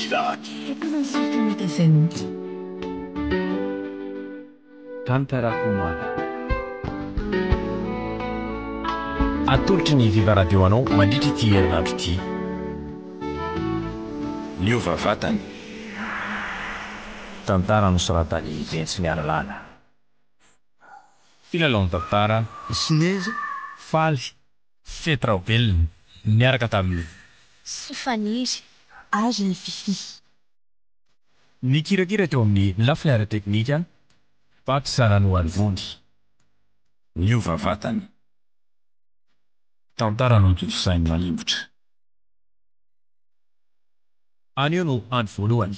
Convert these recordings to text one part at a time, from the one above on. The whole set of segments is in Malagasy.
cidade. Tantara Kumara. Atolotry ny Viva Radio anao mandritra ity herinandro ity. Niova vatany. Tantara nosoratany Bentsy Miaralala. Filalaon'ny tantara Sineza faly fetrabelona miaraka tamin'ny sy faniry azy ny fifi. Nikirakira teo amin'ny lafiniara teknika Pakisarano Alvondy. Niova vatany. Tantara no totosainy malimbotra. Anio no andro voalohany.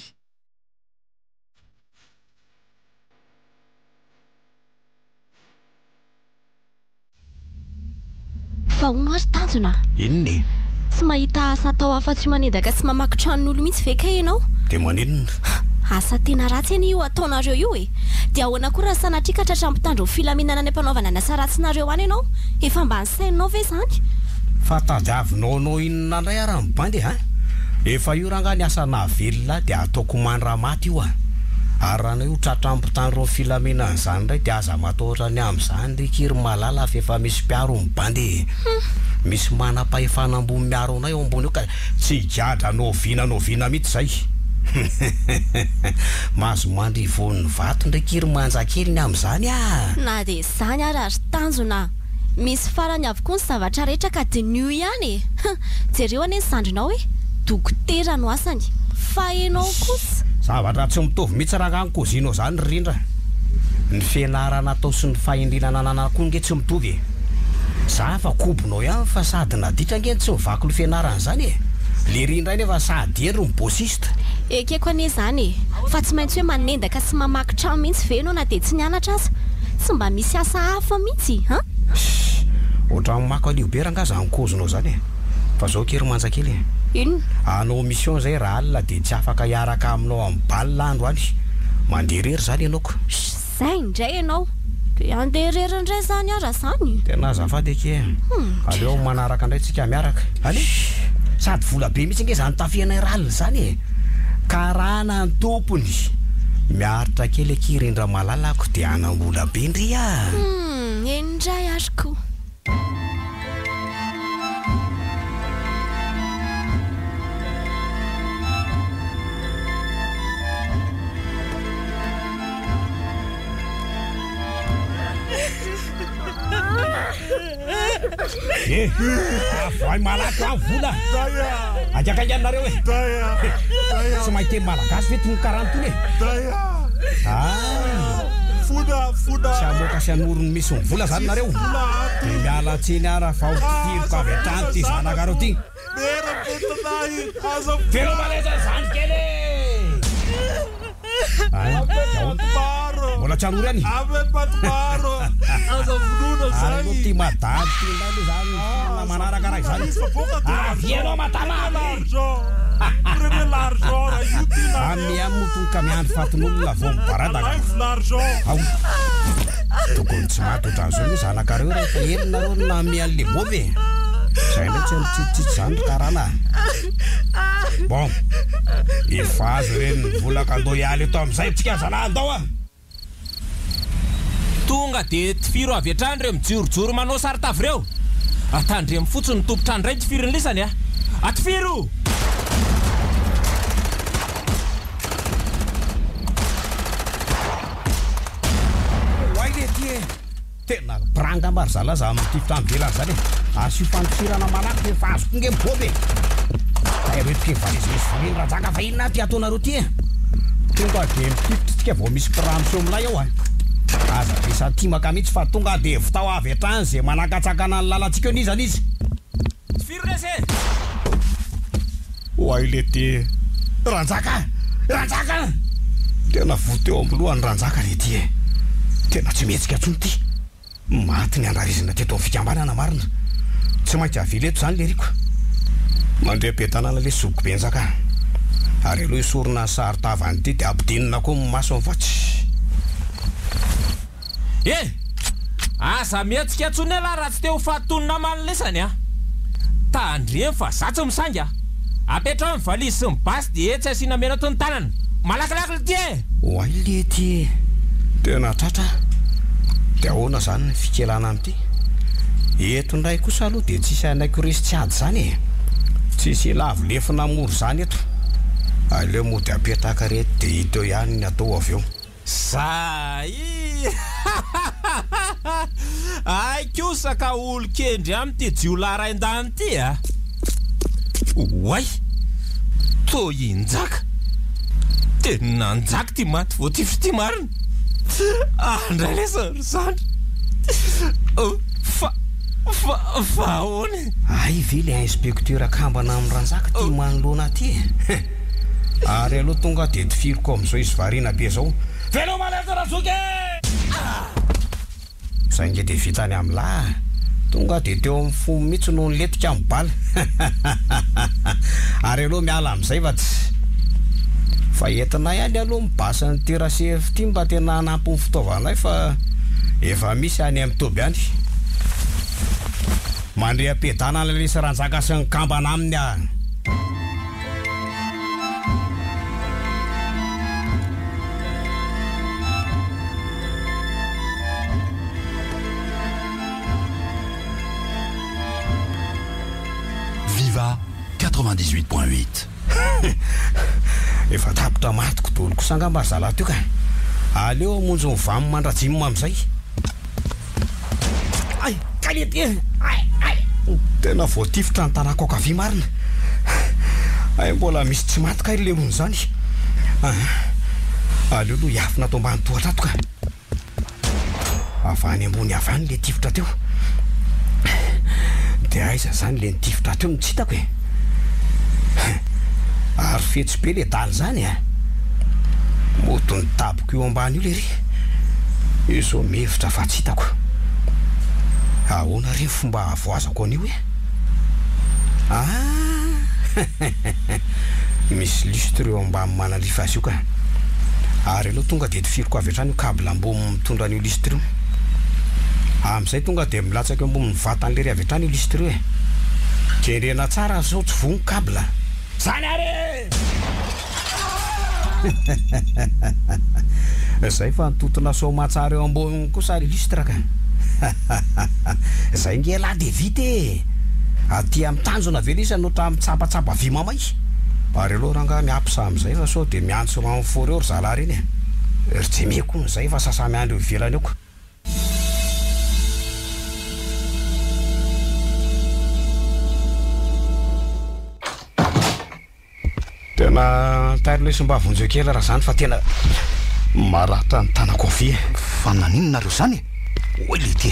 Vahono azy tanjona. Inona? Tsy mahita asa atao afa-tsy manedaka sy mamaky tranon'olo mihitsy ve ka ianao? Dia maninona? Asa tena ratsy any io ataonareo io e. Dia ahoana koa raha sanatria ka tratram-pitandro filaminana ny ampanaovana ny asa ratsinareo any ianao? Efa mba ny sainao ve zany? Fa tadiavinao inona indray ara mibandy ha? Efa io raha ny asa navelona dia ataoko mandra maty io a. Ary raha io tratram-pitandro filaminana izany indray dia aza matahotra ny amin'izany rikiry malala fa efa misy mpiaro mibandy. Misy manam-pahefana ambony miaro anay eo ambony eo ka tsy higadra noviana mihitsy izay. Mahazo mandry voan'ny vato ndraikiry manjakely ny amin'izany a. Na dia izany ara ry tanjona. Misy farany avokoa ny zavatra rehetra ka dinio ihany e. Jereo anie ny sandrinao e. Dokotera no asany. Fa enao kosa. Zavatra tsy mitovy mihitsy raha ankozinao izany rindra. Ny fianarana atao sy ny fahendrinana anana koa nge tsy mitovy e. Za fa kobonao ihany fa sady naditra nge tsy mivaky ny fianarana izany e. Le rindra nefa sady hery ny bosista. Ekeko anie izany e. Fa tsy maintsy hoe manendaka sy mamaky trano mihitsy ve ianao na dia tsy nianatra aza. Tsy mba misy asa hafa mihitsy ha? Ohatran'ny mako alio be rangaza ankozinao izany e. Fa zao kery manjakely e. Inona? Anao mission zay raha alina dia tsy afaka hiaraka aminao amin'ny balina andro any. Mandeha irery izany ianaoko. Zay indray ianao. Dia andeha irery indray izany ara izany. Tena azafady eke. Aleo manaraka indray tsika miaraka. Ale? Sady vola be mihitsy nge izany tafianay ralina izany e. Karana ny tompony. Miaritra kely aky rindra malalako dia anam-bola be indry a. Indray ariko. Vai malaky amin'ny vola. Ajaka ianareo e. Tsy mahita malagasy ve tony karantony e. Fuda. Tsy amoaka sy anorony misy ny vola zany nareo. Dia miala tsiny ara fa otiriko avy hatrany ty zanakareo ty. Velo maleza zany kely. Mbola tsy anory any. Ary ty madady ty ndray zany manaraka raha izany. Avianao matamamy. Amiamotony ka miandry fatin'olona vao mibaradaka. Tokony tsy matotra an'izao zanakareo rehefa herinareo na mian'le bovy. Izay ndray tsy mitsitsitsy zany karana. Bon, efa azo ireny ny volaka andao hialy eto amin'izay tsika zana andao a. Tonga dia tifiro avy hatrany ireo mijorojoro manao saritavy ireo. Atandremo fotsiny ny tompotrany iray tifiro ny lisany a. Atifiro! Tena branga maro zalaza amin'ny tifitra mivelany izany e. Asio fantifirana malaky efa azoko nge miboby. Rehetra valizimisy valiny rajaka fa inona ty ataonareo ty e. Tonga dia mitifitra vao misy mpirano milay ao a. Aza pesa timaka mihitsy fa tonga dia vitao avy hatrany izay manakatsakana ny lalantsika eo nizany izy. Firese! Oay le ty ranjaka! Tena voteo amin'ny lohany ranjaka le ty e. Tena tsy mihetsika tsony ty. Maty ny andrarizina teto amin'ny fikambanana marina. Tsy maintsy aveleto zany le riko. Mandre-petanana le soko benzaka. Ary aloha isorona saritavany ty dia abidinina koa ny maso fatsy. Aza mihetsika tsony ala raha tsy teo fahatonina manilesany a. Tandreny fa zatsy misanga. apetrao ny valizy sy ny basy dia tsy asiana mena to ny tanana malakilaky le ty e oay le ty tena tratra dia ahoana zany ny fikelana amity eto ndray kosa aloha dia tsisy anaiko resy tsy ady zany e tsisy lavo lefina moro zany eto aleo moa dia apetaka reto dia hita eo ihany ny atao avy eo zay ay kosaka olo kendry am'ty jiolaarain-dany ty a oay to injaka tena nanjaka ty maty voatify ty marina andray lesary zany fa ahoany ay ve le inspecteur akambana amin'ny ranjaka ty manoloana ty ary aloha tonga dia tifiriko amin'izao izy variana be zao velo malezarazoky sainge dia vitany amin'lahy tonga dia teo amin'ny fo mihitsy no nyletika amin'ny bala ary aloha miala amin'izay va tsy fa entina ihany aloha mibasa ny terasef ty mba tena hanampy ny fitaovanay fa efa misy any amin'ny toby any mandre am-pedana ny lesy ranjaka sy ny kambana aminy a Viva 98.8 efa tapitra matiko doloko sangambarzala teo ka aleo amonjo ny vamy mandrajimma amin'izay ay kalety ay tena voatifitra ny tanako akavy marina ay mbola misy tsy matika le hony zany aleo aloha iafina tao ambany tohatra ato ka avany ambony avany le tifitra teo dia aiza zany le nitifitra teo no tsy hitako e ary fetsy be le daly zany a moto ny taboko eo ambany io le ry izo mihevitra fa tsy hitako ahoana re fomba avoazako an'io e misy lustre eo ambany manalifa azy io ka ary aloha tonga dia tifiriko avy hatrany io kabla ambony mitondra an'io lustre io amin'izay tonga dia milatsaka eo ambony vatany le ry avy hatrany io lustre io e kendrena tsara zao tsy vogny kabla zany ary zay fa nitotona somatsara eo ambony kosa ry lustre ka zay ngela dia vita e aty amin'ny tanjona ve lisa notra amin'ny tsapatsapa vy mamay ary aloha ranga miapisa amin'izay fa sao dia miantso amin'ny fory eo ry zala reny e ry tsy meko n'izay fa sasamy andro ivelany eo ko tena tary lesy mba vonjeo kely raha zany fa tena maratra ny tanako avy fa naninonareo zany oy le ty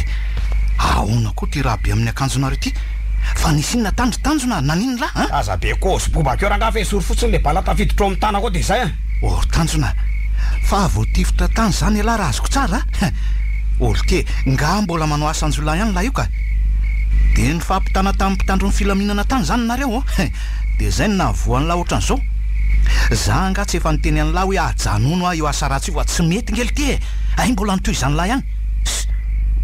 ahoana koa ty raha be amin'ny akanjonareo ty fa nisy inona tanjotanjona nanino lahy aza be kosy bobakeo rangafa esory fotsiny le bala tafiditro amin'ny tanako dia izay or tanjona fa voatifitra tany zany lahy raha azoko tsara olo ke nga mbola manao asanjolahy ihany lahy io ka dia ny fampitana tamin'ny mpitandro ny filaminana tany zany nareo dia zay ny nahavoan'ny lahy ohatran'izao za nga tsy efa niteny an'ny lahy hoe ajanono io asa ratsy io tsy mety ngely ty e ay mbola nitoy izany lahy ihany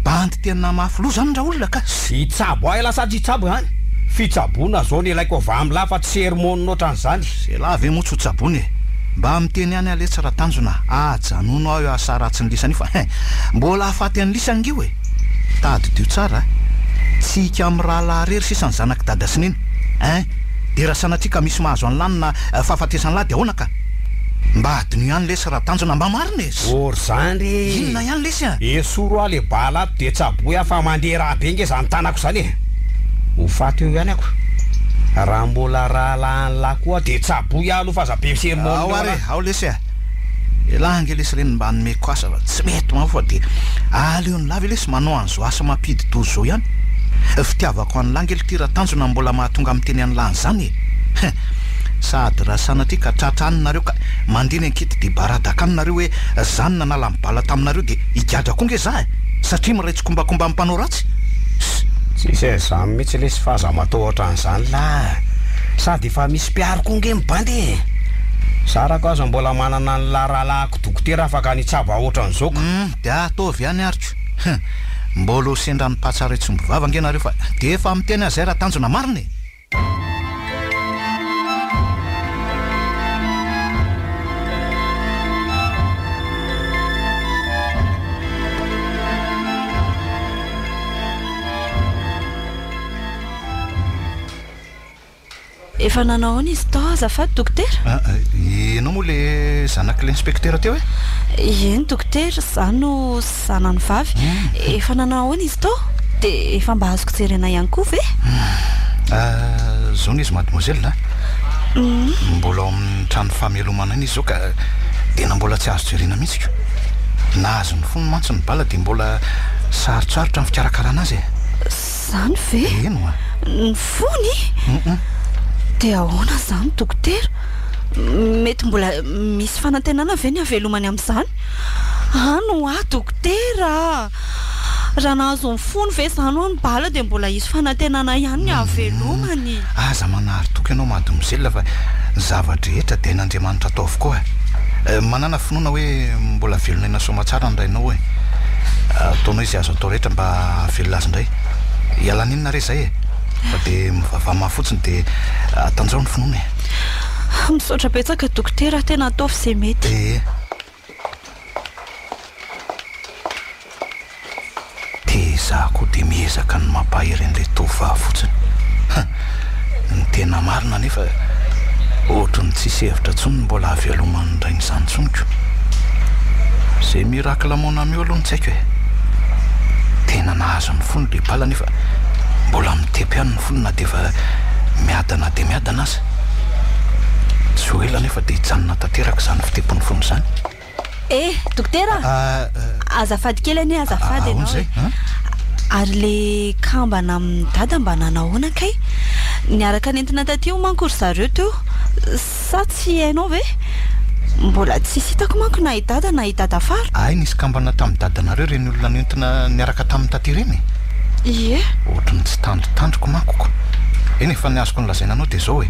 bandy tena mafilo zany raha olona ka sy tsabo ay lasa tsy tsabo hany fitsabona zao ny ilaiko avy amin'ny lahy fa tsy sermony noatran'izany zay lahy ve moa tsy ho tsabony e mba miteny any ale tsara tanjona ajanono ao io asa ratsy ny lisany io fa mbola ahafaty an'ny lisany io e tady dio tsara tsika amin'ny raha laharery sisany zanaky dada sininy dia raha sanatrika misy mahazo any lanina fahafatesan'ny lahy dia ahoana ka mba adino ihany lesy raha tanjona mba marina e or zany re inona ihany lesy a esoro a le bala ato dia tsaboy afa mandeha raha be nge zany tanako zany e ho faty eo ihany ako raha mbola raha lahany lahy koa dia tsaboy aloha fa za be sermony ao ary ao lesy a elahy nge lesy reny mba nomeko asa fa tsy mety ma fa dia aleo ny lavy lesy manao an'izao asa mampidy dozy zao ihany fitiavako an'ny lahy ngely ty raha tanjona mbola mahatonga amin'ny teny any lany zany e sady raha sanatria ka tratra anynareo ka mandiny ankity dia baradaka anynareo hoe zany nanala mibala taminareo dia higadra koa nge za e satria miraitsykombakomba mpanao ratsy tsisy e zany mihitsy lesy fa za matao ohatran'izany lahy sady efa misy mpiaro koa nge mibandy sarako aza mbola manana ny laralahako dokotera afaka nitsaba ohatran'izao ko dia ataovy ihany aritro mbola ho sendra ny patsaretsombivava ngenareo fa dia efa miteny azay raha tanjona marina e Efa nanao izy tao azafady dokotera? Ianao moa le zanak'ilay inspektera teo Eny dokotera, za no zanany vavy. Efa nanao izy tao? Dia efa mba azoko jerena ihany koa ve? Zao izy mademoiselle mbola ao amin'ny trano famelomana izy zao ka tena mbola tsy azo jerena mihitsy nahazo ny fony mantsy ny bala dia mbola sarotsarotra ny fikarakarana azy Zany ve? Eno Ny fony? Dia ahoana zany dokotera? Mety mbola misy fanantenana ve ny avelomany amin'izany? No dokotera! Raha nahazo ny fony ve zany ho ny bala dia mbola isy fanantenana ihany ny avelomany. Aza manary toky ianao mademoiselle fa zavatra rehetra dia n'Andriamanitra atao avokoa manana finoana hoe mbola velona ina soma tsara ny rainao ataonao izy azo atao rehetra mba velona azy indray ialan'inona re zay fa dia mivavah mafotsiny dia atanjao ny finoana misaotra betsaka dokotera, tena ataovy izay mety. Za koa dia miezaka ny mampahery an'ilay tovovavy fotsiny ny tena marina nefa ohatry ny tsisy hevitra tsony mbola avelomany indray n'izany tsoniko izay mirakla mona mio aloha ny tsy haiko tena nahazo ny fony le bala nefa mbola mitepy ihany ny fony na dia efa miadana dia miadana azy tsy ho ela nefa dia hijanona tanteraka izany fitepony fony izany. Dokotera, azafady kely anie azafady ianao ary le kambana amin'ny dada mba nanahoana kay niaraka nentina tatio manko ry zareo teo sa tsy hainao ve? Mbola tsisy hitako manko na idada na idada fara. Nisy kambana tamin'ny dadanareo reny olona nentina niaraka tamin'ny taty reny ohatry ny tsy tandrotandroko mankoko eny efa ny azoko ny lazaina anao dia zao hoe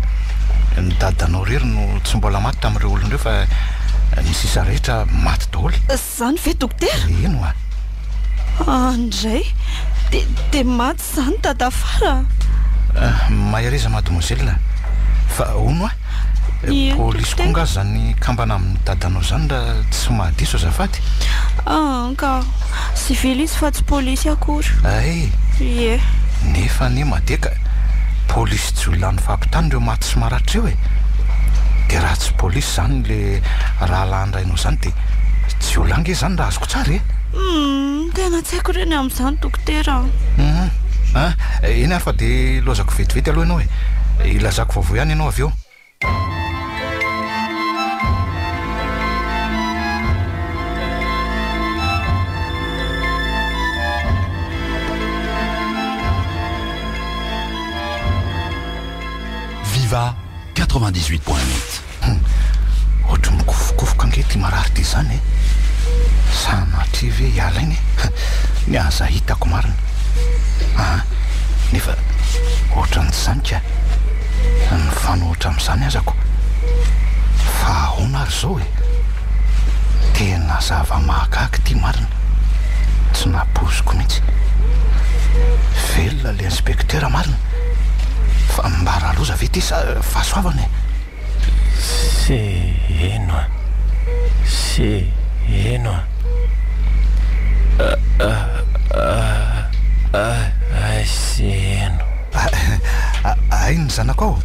ny dadanao rery no tsy mbola maty tamin'ireo olon'ireo fa ny sisa rehetra maty daholo. Zany ve dokotera? Eno andray dia maty zany dada fara? Mahereza mademoiselle fa ono polisy koa nga zany kambana amin'ny dadanao zany raha tsy mahadiso azafady. Ka sivily izy fa tsy polisy akory. Nefa ne madeka polisy tsy olona ny fampitany ireo maty sy maratra eo dia raha tsy polisy zany le raha lahandrainao zany dia tsy olange zany raha azoko tsara tena tsy haiko reny amin'izany dokotera. Eny ary fa dia lozako vetivety aloha ianao ilazako vaovao ihany ianao avy eo. Viva 98.8 ohatry mikofokofoka ange ty marary ty zany sanatry ve hiala iny ny aza hitako marina nefa ohatran'ny tsy zany ka ny fanohitra amin'izany azako fa ahoana ary zao tena zava-mahagaga ty marina tsy napoziko mihitsy velona le inspektera marina fa mbara loza ve ty fahasoavana sy eno sy eno sy eno ny zanako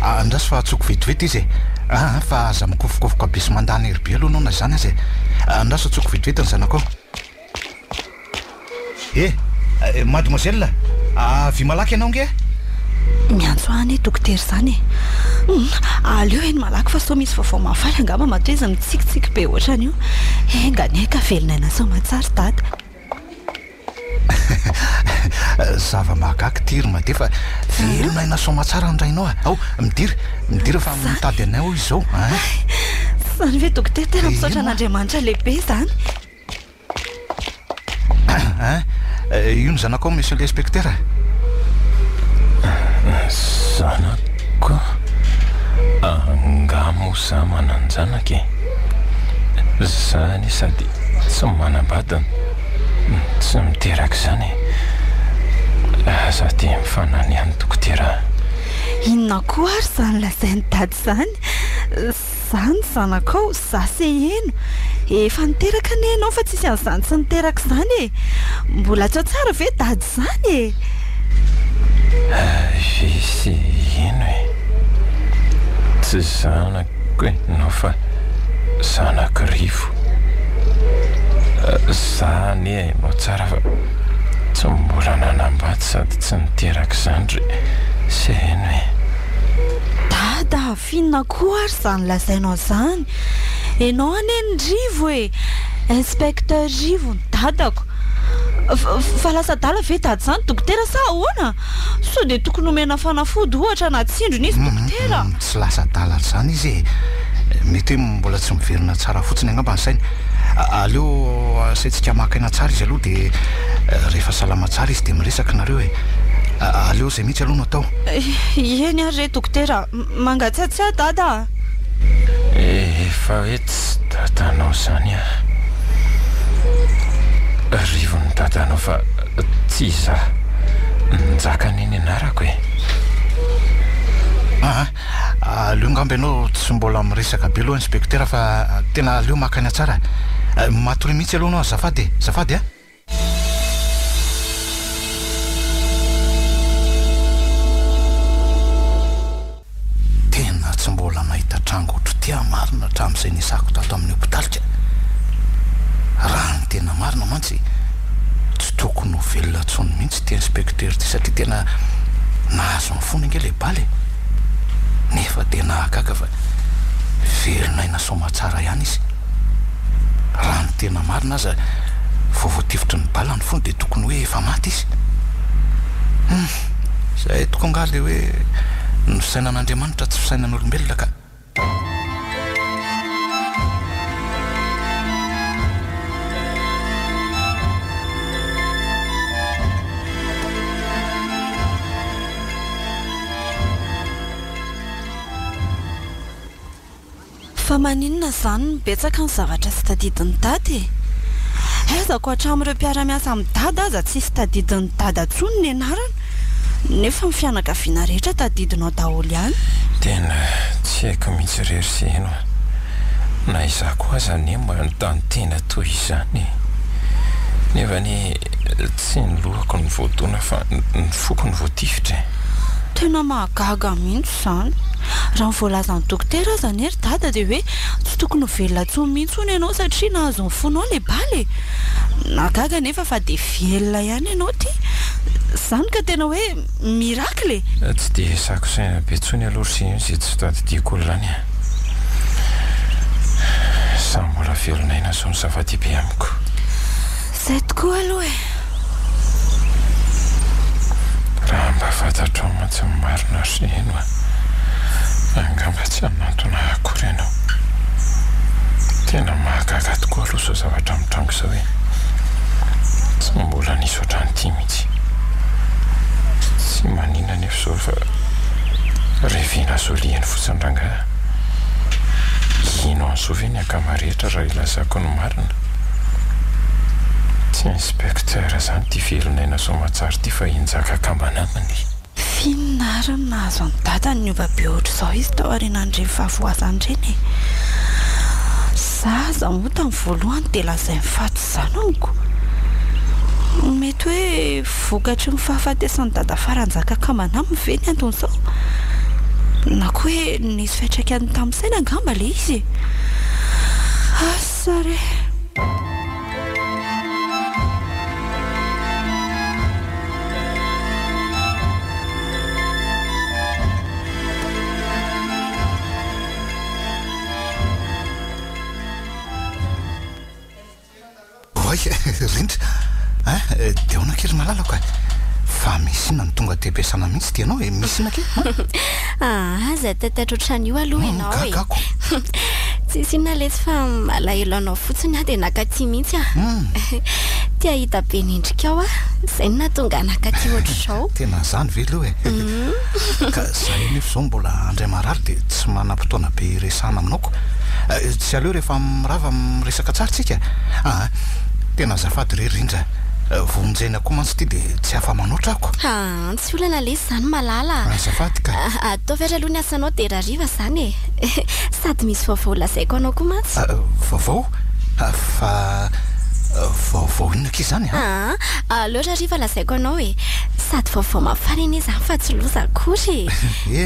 ao andrasy fa atsoko vetivety izy fa aza mikofokofoka be sy mandana herybe aloha anao na zany azy andrasy atsoko vetivety ny zanako ao mademoiselle avy malaky ianao nge miantso any dokotera zany aleo eny malaky fa so misy vaovao mafaly angamba matoa izy mitsikitsiky be ohatrany io nganyeka velona ina so matsary dada zava-mahagaga tiry made fa velona ina so matsara ndrainao ao midira fa mitady anay ao izy zao zany ve dokotera tena misaotra an'Andriamanitra lehibe zany io ny zanako ao monsieur l'inspecteur zanako angamo za mananjanaka zany sady tsy manambadana tsy miteraka zany za ty mifananiany dokotera inona koa ary zany lazainy dady zany zany zanakao za se eno efa niteraka ny enao fa tsisy an'izany tsy niteraka zany mbola tsy tsara ve dady zany visy ino tsy zanako e no fa zanak'rivo zany e no tsara fa tsy mbola nanambaty sady tsy niteraka zandry seny hoe dada finna koa ary zany lazainao zany enao aneny Rivo e inspecteur Rivo ny dadako fa lasa dala ve dady zany dokotera sa ahoana so de tokony omena fanafody ohatra na tsindrony izy dokotera tsy lasa dala zany izy mety hoe mbola tsy miverina tsara fotsiny angamba ny sainy aleo asaitsika makaina tsara izy aloha de rehefa salama tsara izy de miresaka nareo e aleo zay mihitsy aloha no atao eny ary re dokotera mangatsiatsy dada efa hoe tsy dadanao zany Rivo ny dadanao fa tsy za njaka neny anarako e aleo ngamba ianao tsy mbola miresaka be aloha inspecteur fa tena aleo makaina tsara matory mihitsy aloha anao zafady a tena tsy mbola nahita trango otro tia marina hatramin'izay nisako tato amin'ny hôpitalika raha ny tena marina mantsy tsy tokony ho velona tsony mihitsy ty inspecteur ty satria tena nahazo ny fona inge le baly nefa tena ahagaga fa velonaina somatsara ihany izy raha ny tena marina aza voavoatifitry ny bala ny fona de tokony hoe efa maty izy zay toko angaly hoe ny fisainan'Andriamanitra tsy fisainan'olombelona ka fa maninona zany mibetsaka ny zavatra sy tadidin'ny dady aizako hatramin'ireo mpiara-miasa amin'ny dada aza tsy sy tadidin'ny dada tsony ny anarana nefa ny fianakaviana rehetra tadidinao daholo ihany tena tsy haiko mihitsy rery seno na izako aza ny mba nytany tena toy izany nefa ny tsy ny lohako ny voadona fa ny foko ny voatifitra tena mahagaga mihitsy zany raha ny voalazan'ny dokotera zany ery dada de hoe tsy tokony velona tsony mihitsy ianao satria nahazo ny fonao le baly nagaga nefa fa de velona ihany ianao ty zany ka tena hoe miracle tsy de sako saina be tsony aloha sy zay tsy tadidiako olona sa mbola velonaina zao ny zava-dehibe amiko zay tokoa aloha e raha mba fantatrao mantsy marina seno angamba tsy anantona akory ianao tena mahagaga tokoa aloha zao zavatra mitrango zao hoe tsy mbola nisy ohatrany ty mihitsy tsy manina nefa zao fa revina zoliany fotsiny ranga ino an'izao ve ny akamarehetra raha ilazako ny marina tsy inspecteur zany ty velonaina zao matsary ty fa injaka kambanamany fininariny nahazo any dada ny ovabe ohatra zao izy tao arinan'ireny fahavoazany reny zaza moa tamin'ny voalohany de lazay mifaty zanako mety hoe vokatry ny fahafatesan'ny dada faranjaka kambanaminy ve ny anton'izao na koa hoe nisy fiatraikany tamin'izay angamba le izy asare rindra de ona kely malalako fa misy ina ny tonga te-piasana mihitsy ty ianao misy ina ke zay tataitra ohatran'io aloha ianao e tsisy ina lesy fa malahelo anao fotsiny de nakaty mihitsy tia hita be nendrika ao zay na tonga nakaty ohatr'izao tena zany ve aloha ka zay nefa zao mbola andray marary de tsy manam-potoana be resana aminaoko tsy aleo rehefa mirava miresaka tsara tsika tena zafady re rindra vonjena koa mantsy ty de tsy afa manoatra ako tsy olana lesy zany malala zafady ka ataovy ary aloha ny asanao de rariva zany e sady misy vaovao lazaiko anao koa mantsy vaovao fa vaovao inona ke zany aleo rariva lazaiko anao e sady vaovao mafana eny izany fa tsy loza akory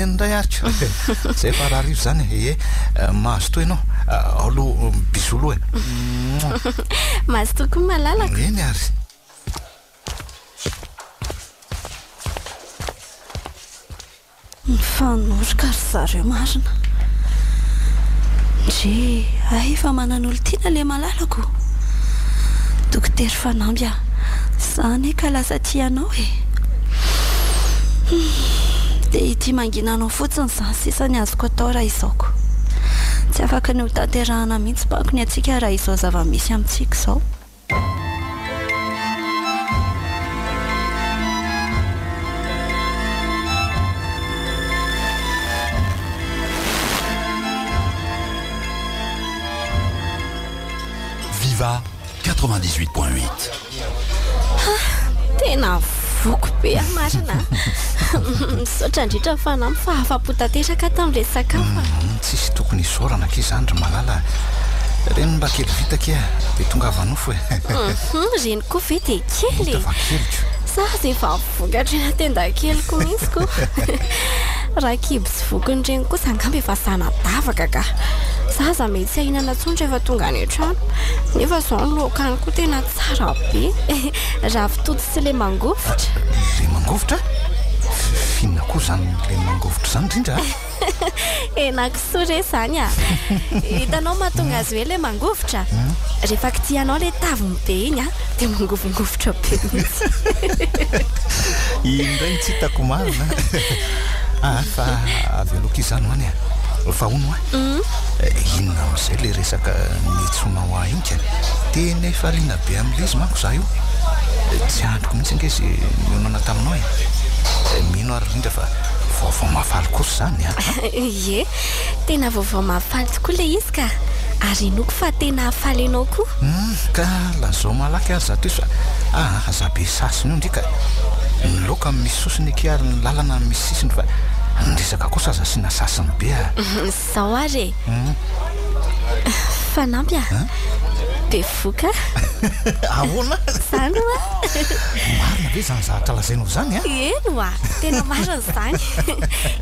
ndray aritra zay fa raha rivo zany mahazo toa ianao aloha bisolo mahazo tokony malalaka eny ary mifanoroka ry zareo marina ndre efa manan'olo tiana le malalako dokotera Fanamby zany ka lasa tianao dia ity manginanao fotsiny zany sisa ny azoko atao raha izaoko tsy afaka ny ho tanterahana mihitsy bako ny atsika raha izao zava-misy amintsika izao Viva 98.8. Tena voko be marina misaotra indrindra Fanamby fa afa-po tanteraka tamin'ilay sakafo tsisy tokony isaorana ke izany ry malala reny mba kely vita ke dia tonga avanofo reny koa ve dia kely za zay efa vokatra ena tenda keliko mihitsy koa raha kibo sy vokony reny kosa angamba efa zanadavaka ka zaza mety tsy ahinana tsony rehefa tonga any an-trano nefa zao ny lokany koa tena tsara be raha fitody sy le mangofotra le mangofotra finna koa zany le mangofotra zany indrindra enakisoa re zany hitanao mahatonga azy hoe le mangofotra rehefa kitianao le taviny be iny dia mangofongofotra be mihitsy indray tsy hitako marina fa avy aloka izany hoany fa ono inona amin'izay le resaka nitsonao ahy iny ka tena efa liana be amin'ilay izy manko za io tsy androko mihitsy ange izy mionana taminao mino ary rindra fa vaovao mahafaly kosa zany ie tena vaovao mahafaly tokoa le izy ka ary noko fa tena hafaly anao koa ka lazao malaky ary zato izy fa azabe sasiny io ndrika nyloka misy sosiny ekeary ny lalana misy sisiny fa nresaka kosa aza sy nasasiny be zao ary Fanamby be voka ahoana zany marina ve zany zahatra lazainao zany eno tena marina zany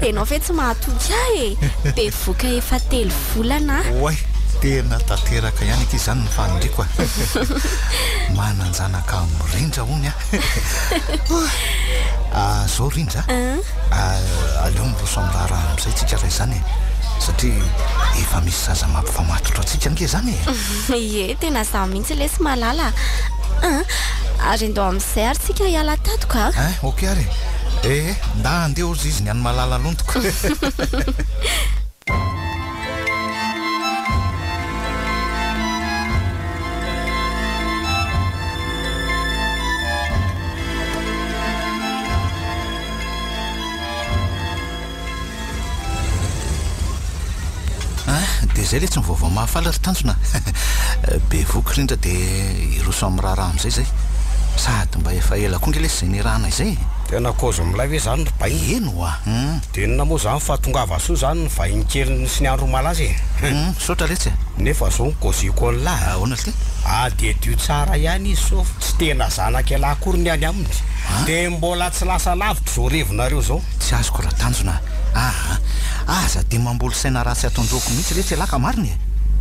enao ve tsy mahatoky ahy be voka efa 3 volana oay tena tanteraka ihany ky izany ny fanindriko mananjanaka mirindra hony zao rindra aleo miroso amin'ny raharaha amin'izay tsika ray zany satria efa misy zaza mampifamatotra atsika ange zany ie tena za mihitsy le sy malala ary ndao amin'izay ary tsika hiala tatoka ok ary nda andeha ozy izy ny any malala lontoko dia zay le tsy mivaovao mahafaly ry tanjona be voky rindra dia iroso amin'ny raharaha amin'izay zay sady mba efa ela koa nge le sy zay nirahana izay tena kozo milay hoe zany ry bainy eno dia nona moa zany fa tonga avasoa zany ny vahiny kely sy ny andro malazy sotra letsy nefa zao ny koziko an'lahy ahoana ty dia dio tsara ihany izy so tsy tena zanaka lahy akory ny any aminy dia mbola tsy lasa lavitra zao revonareo zao tsy azoko raha tanjona aza dia mamboly saina ratsy ataondroko mihitsy le tsy laka mariny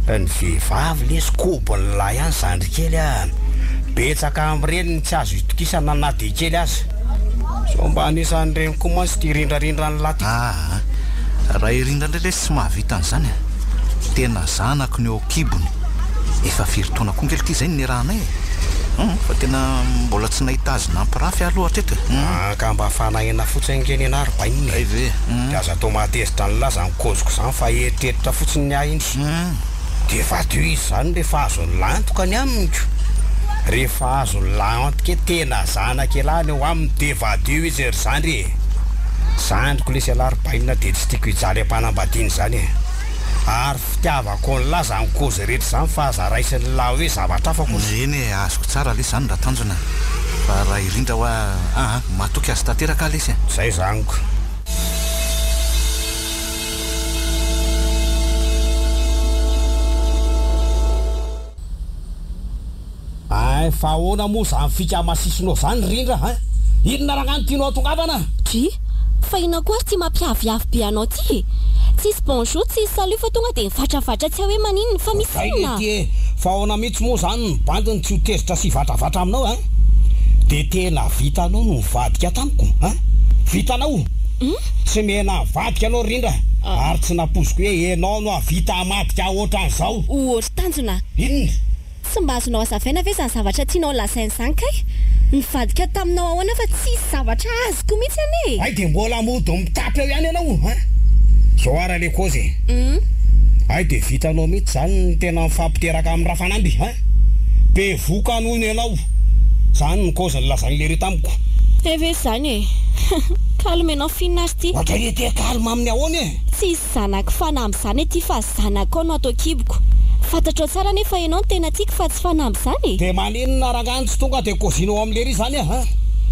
ny vehivavy le skobo ny lahy ihany zandry kely betsaka amin'ireny ny tsy azo itokisana na dia kely azy so mba anisan'ireny koa moa sy tia rindrarindra ny laty raha irindra indray le tsy mahavita an'izany tena zanako ny eo kibony efa firytaona koa ngely ty zay ny rahanay fa tena mbola tsy nahita azy nampirafy aloha hatreto ka mba fanahina fotsiny ngeny ana ry bainina ve dia aza tao mahatezitra ny laza ny koziko zany fa eritreritra fotsiny ny ahy iny dia vadio izy zany rehefa azo ny lantoka ny aminiko rehefa azo ny lantoka tena zanakelahy ny eo aminy dia vadio izy ry zandry zandriko lesy alahy ry bainina dia tsy tiako hijaly ampanambadiany zany ary fitiavako ny laza ny kozy rehetra zany fa aza raisiny lahy hoe zavatra afako eny azoko tsara lesy zany raha tanjona fa raha irindra hoa matoky azy tanteraka lesy zay zaniko fa ahoana moa zany fika masisinao zany rindra Inona raha ngano tianao tongavana? Dry, fa ina koa tsy mampiaviavy be anao ty. Tsisy bonjour, tsisy salut fa tonga dia mivatravatra tsy hoe maninona fa misy inona. Fa ahoana mihitsy moa zany ny bandiny tsy ho tezitra sy vatravatra aminao a. Dia tena vitanao no mivadika tamiko a. Vitanao? Tsy mena vadika anao rindra. Ary tsy napoziko hoe enao no avita amadika ohatran'izao. Ohatry Tanjona. Inona? Tsy mba azonao azavaina ve izany zavatra tianao lazaina izany kay? Nivadika taminao ahoana fa tsisy zavatra azoko mihitsy ane. Ay dia mbola mody mitapy eo ihany ianao a. Zao ara le kozy. Ay dia vitanao mihitsy zany ny tena mifampiteraka amin'ny rafanamby a. Be voka noho ny ianao. Zany ny kozy ny lazany lery tamiko. Ve zany e. Kalma enao finna azy ty. Ohatra hoe te kalma amin'ny ahoana e. Tsisy zanako fanampy izany ety fa zanako no atao kiboko. Fantatrao tsara nefa ianao tena tiako fa tsy fanampy izany. Dia maninona ragano tsy tonga dia kozinao amin'lery zany a.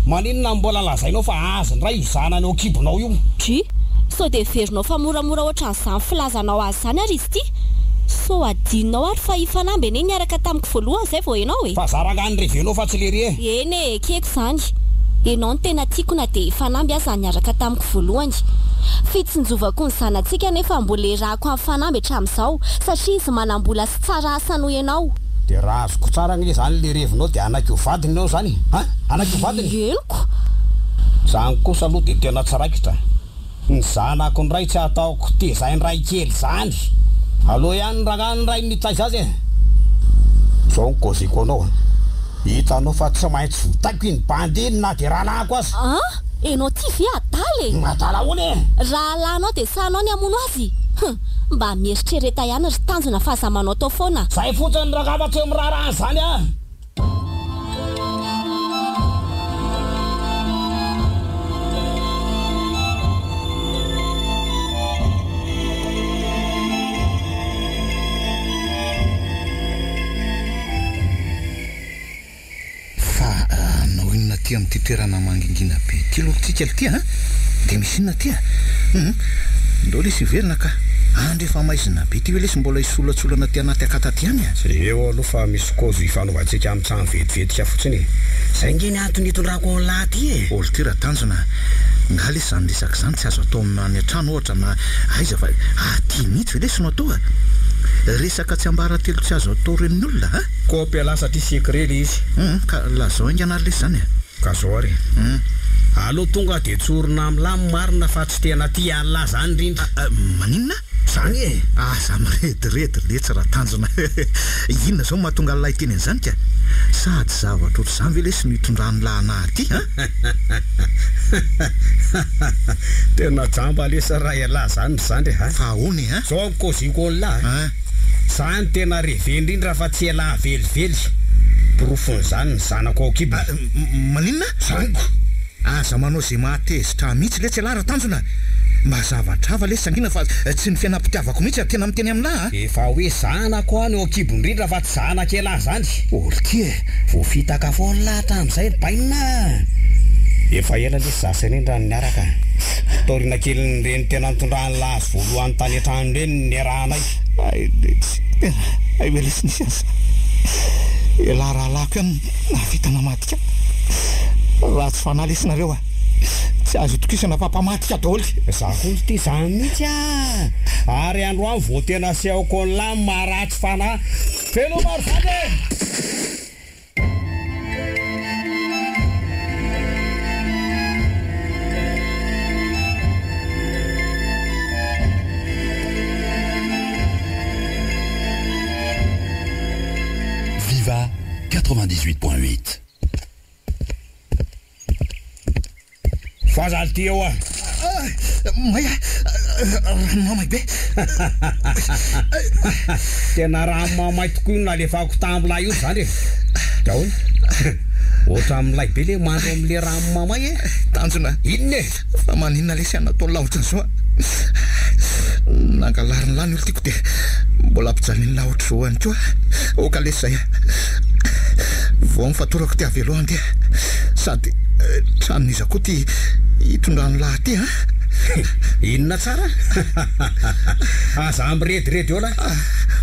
Maninona mbola lazainao fa azony ray zananao kibonao io. Dry, so dia verinao fa moramora ohatran'izany filazanao azy izany ary izy ty. So adinao ary fa ifanamby eny niaraka tamiko voalohany izay vao ianao e. Fa zarangano revenao fa tsy lery e. Eny e, keko izany. Ianao no tena tiako na dia ifanamby aza niaraka tamiko voalohany. Fitsinjovako ny zanantsika nefa mbola erahako amin'ny fanamby hatramin'izao satria izy manambola sy tsara asa noho ianao. Dia raha azoko tsara an'ilay zany le revinao dia anaky ho vadiny ianao zany. Ha? Anaky ho vadiny? Eniko. Zany kosa aloha dia tena tsy raikitra. Ny zanako ny ray tsy ataoko tezainy ray kely zany. Aloha ihany ragano ray mitaiza azy e. Zao ny koziko anao. Hitanao fa tsy maintsy votako iny bandiny na dia rahalahako azy. Enao ty ve adaly? Adala hoana e. Raha lahanao dia sahanao ny hamono azy. Mba mieritrereta ihany ry Tanjona fa zamanao tao foana. Zay fotsiny ragava tsy miraharaha zany a. Amin'ity toerana mangingina be ity aloha tia kely tia dia misy inona tia ndao lesy iverina ka andrefa maizina be ty hoe lesy mbola isolatsolana ty anaty akata ty any eo aloha fa misy kozo ifanaovantsika amin'ny trano vetivetika fotsiny zay nge ny antony itondrako lahy ty e olo ty raha Tanjona nga lesy zany resaka zany tsy azo atao amin'ny an-trano ohatra na aiza fa aty mihitsy ve lesy no atao resaka tsy ambaratelo tsy azo atao ren'ny olona ko ampiala satria secret le izy ka lazao inganary lesy zany ka zao ary aloha tonga dia tsorona amin'ny marina fa tsy tena ty alina zany rindra maninona zany e za mirediredy letsy raha Tanjona inona zao mahatonga lahy teny an'izany ka sady zavatra ohatr' izany ve lesy no hitondrany lahana ty tena jamba lesa raha iala zany zany fa ahoany zao ny koziko olona zany tena revendrindra fa tsy ela velively profony zany ny zanako ao kiba maninona zaniko aza manao zay mahatezitra mihitsy letsy alara Tanjona mba zavatrava lesy sangina fa tsy ny fianam-pitiavako mihitsy tena miteny aminahy efa hoe zanako any ao kibondrindra fa tsy zanaka ela zany olty vo fitaka foana lahatra amin'izay bainina efa ela lesy zasanindra niaraka taorina kely nyreny tena nitondrany lazy voalohany tany an-trano reny ny arahanay ay lesy nisy azy ela rahalako ihany navitana madika raha tsy fanahy lesinareo tsy azo tokisana pampamatika daholy za koa ty zany mihitsy ary androany vo tena sehaoko an'la maharatsy fanahy feno maro zany Viva 98.8. Fazaly ty eo maya mamay be tena raha mamay tokoa io nalefako tambola io zany daholy ohatra amin'ilay be le mandro amin'le raha mamay Tanjona inona fa maninona lesy anatao laotra zao nangalariny lany olo tiako dia mbola ampijaliny laotra zao any koa oka lesy zay vao mifatorako ty avelohany dia sady tranon'iza koa ty hitondrany lahy ty Inona tsara? Aza amirediredy eo la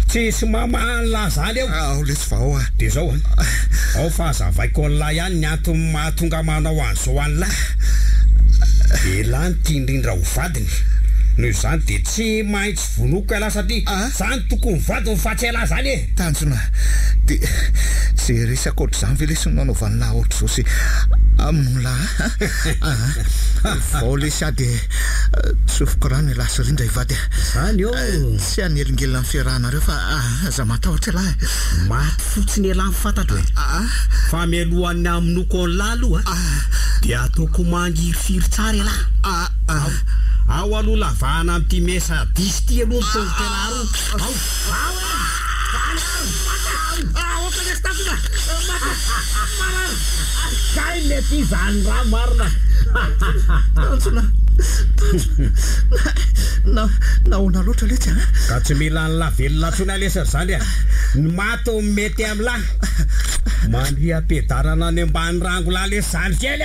tsisy mamala zany eo. Ao lesy vao dia zao ao fa azavaiko an'lahy ihany ny antony mahatonga manao an'izao an'lahy. Dia lahy ny tia indrindra ho vadiny. Noho izany dia tsy maintsy vonoko elahy satria zany tokony vadiny fatsy elahy zany e. Tanjona dia zay resaka ohatr'izany ve lesy nanaovany lahy ohatr'izao sy amin'ny lahy vao le sady tsofoko rano elahy sy rindra hivady zany eo tsy hanelingelina amin'ny fiarahanareo fa aza matahotra elahy maty fotsiny elahy mifantatro fa mialohan'ny aminoko an'lahy aloha dia ataoko mangifiry tsara elahy ao aloha lavahana amin'ity mesa disy ty aloha mitongotena aro kay mety izany raha marina naona loatra letsy ka tsy mila ny lavelona tsony alesary zany ny mato mety amin'lahy mandry ampedarana any ambany rango lahy lesy zany kely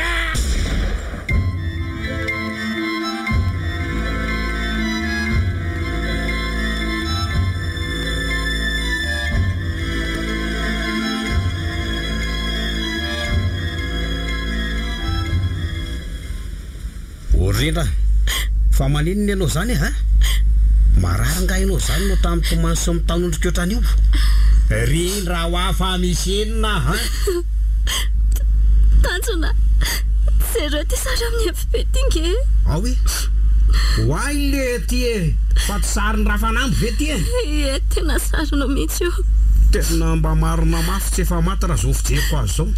rindra fa manino ny anao zany marary nga ianao zany no tamin'ny tomany sy mitanondrika ohatrany io rindra ho afa misy enina Tanjona zereo ty sary amin'ny efibetinge ao e hoay le ty fa ty sary ny rafanambo ve ty tena sary no mihitsy io tena mba marona mafy tsy efa maty raha zao fijeriko azy zao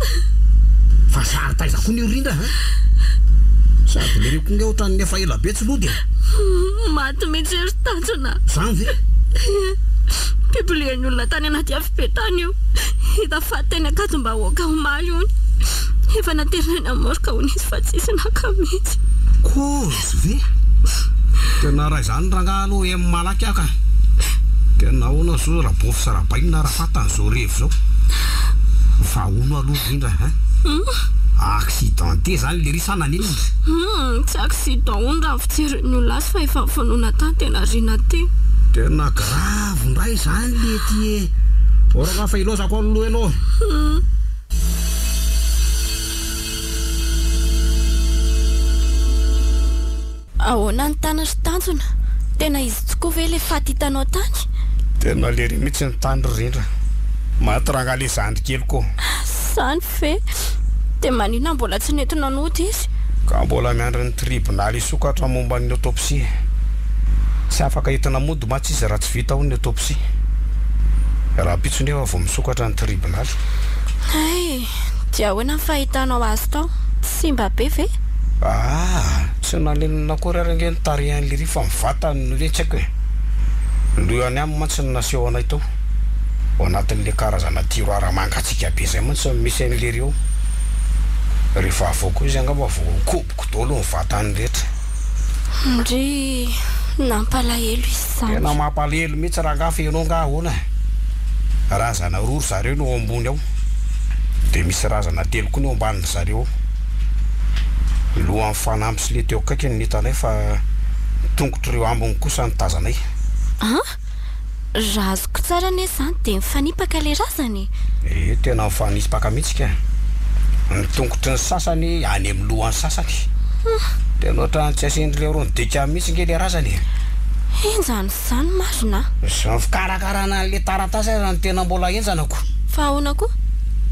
fa sary taiza koa ny rindra sady lereko nge ohatrany efa ela be tsy lody maty mijery Tanjona zany ve biblian'ny olona tany anaty afibetany io hita fa teny akato mba hoaka homaly ony efa naterina amorika honisy fa tsisy nakamitsy kozy ve tena raha izany ranga aloha emy malaky aka tena ona zao raha bofy sy raha bainina raha fatan'izao revo zao fa ono aloha rindra accidenté zany le risana an'inona tsy accident ony raha fijeren'ny olona azy fa efa mifanoana tany tena rina ty tena grave ndray zany le ty oraga fa ilozako an'loha ianao ahoana ny tanatry Tanjona tena izy tokoa ve le faty hitanao tany tena lery mihitsy ny tany rindra maty ranga le zandry kely koa zany fe dia manina mbola tsy nentina nody izy ka mbola miandry ny tribunal isokatra momba ny autopsie tsy afaka hitina mody matsy izy raha tsy vita ho ny autopsie raha pitsony efa vao misokatra ny tribunal dia hoena ny fahitanao azy tao tsy mba be ve tsy nanenina koa rarenge ny tarihan'le ry fa mivatany hoe tsy haiko loha any amin'ny mantsy ny naseho anay tao ao anatin'le karazana tiro ara-mangatsika be zay mantsy misy an'le ry eo rehefa avao koa izy angamba vao koboko dolo mivatany rehetra ndry nampalahelo izy zany tena mampalahelo mihitsy raha ngafa ianao nga ahoana razana rory zareo no ambony ao dia misy razana telo koa ny ambaniny zareo loha amin'ny fanampy sy le teo kaiky ny hitanay fa tongotro ireo ambony kosa nitazanay raha azoko tsara ane zany dia mifanipaka le razany tena mifanipaka mihitsika ny tongotry ny sasany any amin'ny lohan'ny sasany dia nohatra tsy asendryle ro nidika mihitsy nge le razany enjany zany marina sy fikarakarana n'le taratasy aza ny tena mbola enjanako fa ahoana koa